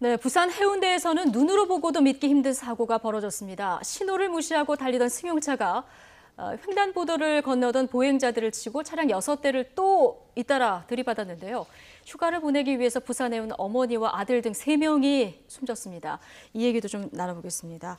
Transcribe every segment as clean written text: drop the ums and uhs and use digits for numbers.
네, 부산 해운대에서는 눈으로 보고도 믿기 힘든 사고가 벌어졌습니다. 신호를 무시하고 달리던 승용차가 횡단보도를 건너던 보행자들을 치고 차량 6대를 또 잇따라 들이받았는데요. 휴가를 보내기 위해서 부산에 온 어머니와 아들 등 3명이 숨졌습니다. 이 얘기도 좀 나눠보겠습니다.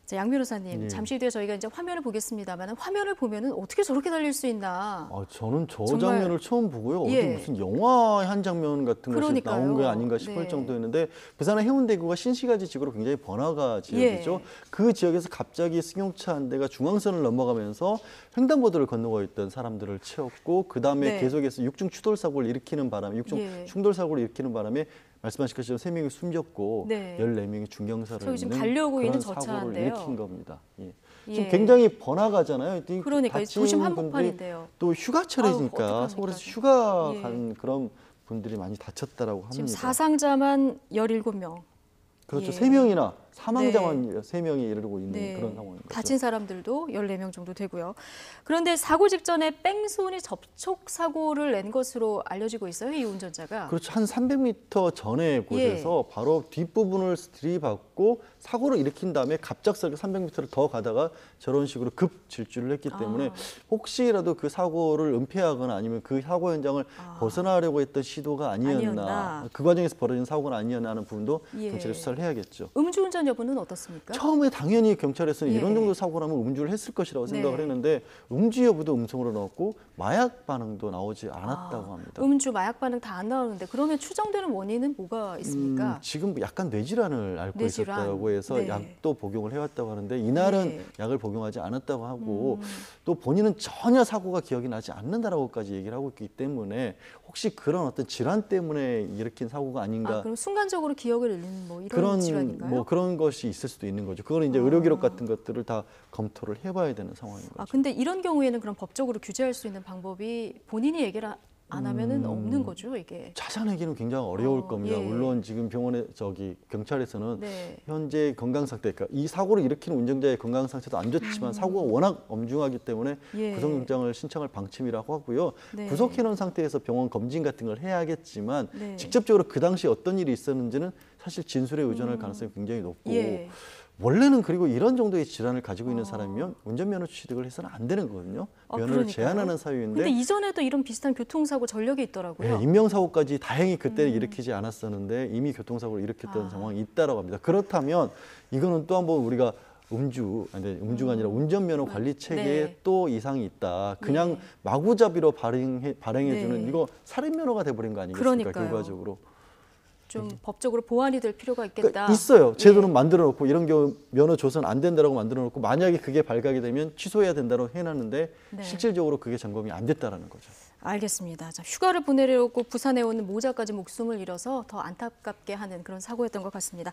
자, 양 변호사님, 잠시 뒤에 저희가 이제 화면을 보겠습니다만 화면을 보면은 어떻게 저렇게 달릴 수 있나? 저는 저 정말, 장면을 처음 보고요. 어디 예. 무슨 영화의 한 장면 같은 것이 나온 게 아닌가 싶을 네. 정도였는데 부산의 해운대구가 신시가지 지구로 굉장히 번화가 지역이죠. 예. 그 지역에서 갑자기 승용차 한 대가 중앙선을 넘어가면서 횡단보도를 건너고 있던 사람들을 채웠고 그다음에 네. 계속해서 육중 추돌 사고를 일으키는 바람에 충돌 사고를 일으키는 바람에 말씀하신 것처럼 3명이 숨졌고 네. 14명이 중경사를 저기 지금 입는 달려오고 있는 그런 저 사고를 차인데요. 일으킨 겁니다. 예. 예. 지금 굉장히 번화가잖아요. 그러니까 도심 한복판인데요. 또 휴가철이니까 어떡합니까? 서울에서 휴가 예. 간 그런 분들이 많이 다쳤다라고 합니다. 지금 사상자만 17명. 그렇죠. 예. 3명이나 사망자만 3명이 이르고 있는 네. 그런 상황인 거죠. 다친 사람들도 14명 정도 되고요. 그런데 사고 직전에 뺑소니 접촉 사고를 낸 것으로 알려지고 있어요, 이 운전자가. 그렇죠. 한 300m 전에 곳에서 바로 뒷부분을 들이받고 사고를 일으킨 다음에 갑작스럽게 300m를 더 가다가 저런 식으로 급 질주를 했기 때문에 혹시라도 그 사고를 은폐하거나 아니면 그 사고 현장을 벗어나려고 했던 시도가 아니었나. 그 과정에서 벌어진 사고가 아니었나 하는 부분도 경찰이 수사를 해야겠죠. 음주운전 여부는 어떻습니까? 처음에 당연히 경찰에서는 이런 정도 사고라면 음주를 했을 것이라고 생각을 했는데 음주 여부도 음성으로 나왔고 마약 반응도 나오지 않았다고 합니다. 음주, 마약 반응 다 안 나오는데 그러면 추정되는 원인은 뭐가 있습니까? 지금 약간 뇌질환을 앓고 뇌질환. 있었다고 해서 네. 약도 복용을 해왔다고 하는데 이날은 약을 복용하지 않았다고 하고 또 본인은 전혀 사고가 기억이 나지 않는다라고까지 얘기를 하고 있기 때문에 혹시 그런 어떤 질환 때문에 일으킨 사고가 아닌가. 그럼 순간적으로 기억을 잃는 뭐 이런 그런 질환인가요? 그런 것이 있을 수도 있는 거죠. 그거는 이제 의료 기록 같은 것들을 다 검토를 해봐야 되는 상황인 거죠. 근데 이런 경우에는 그럼 법적으로 규제할 수 있는 방법이 본인이 얘기를 안 하면은 없는 거죠, 이게. 찾아내기는 굉장히 어려울 겁니다. 예. 물론 지금 병원에 경찰에서는 현재 건강 상태, 그러니까 이 사고를 일으키는 운전자의 건강 상태도 안 좋지만 사고가 워낙 엄중하기 때문에 구속영장을 신청할 방침이라고 하고요. 구속해 놓은 상태에서 병원 검진 같은 걸 해야겠지만 직접적으로 그 당시 어떤 일이 있었는지는 사실 진술에 의존할 가능성이 굉장히 높고 원래는 그리고 이런 정도의 질환을 가지고 있는 사람이면 운전면허 취득을 해서는 안 되는 거거든요. 면허를 제한하는 사유인데. 근데 이전에도 이런 비슷한 교통사고 전력이 있더라고요. 네, 인명사고까지 다행히 그때는 일으키지 않았었는데 이미 교통사고를 일으켰던 상황이 있다라고 합니다. 그렇다면 이거는 또 한번 우리가 음주가 아니라 운전면허 관리 체계에 또 이상이 있다. 그냥 마구잡이로 발행해주는 이거 살인면허가 돼버린 거 아니겠습니까? 결과적으로. 좀 법적으로 보완이 될 필요가 있겠다. 그러니까 있어요. 제도는 만들어 놓고 이런 경우 면허 조사는 안 된다라고 만들어 놓고 만약에 그게 발각이 되면 취소해야 된다고 해놨는데 실질적으로 그게 점검이 안 됐다라는 거죠. 알겠습니다. 자, 휴가를 보내려고 부산에 오는 모자까지 목숨을 잃어서 더 안타깝게 하는 그런 사고였던 것 같습니다.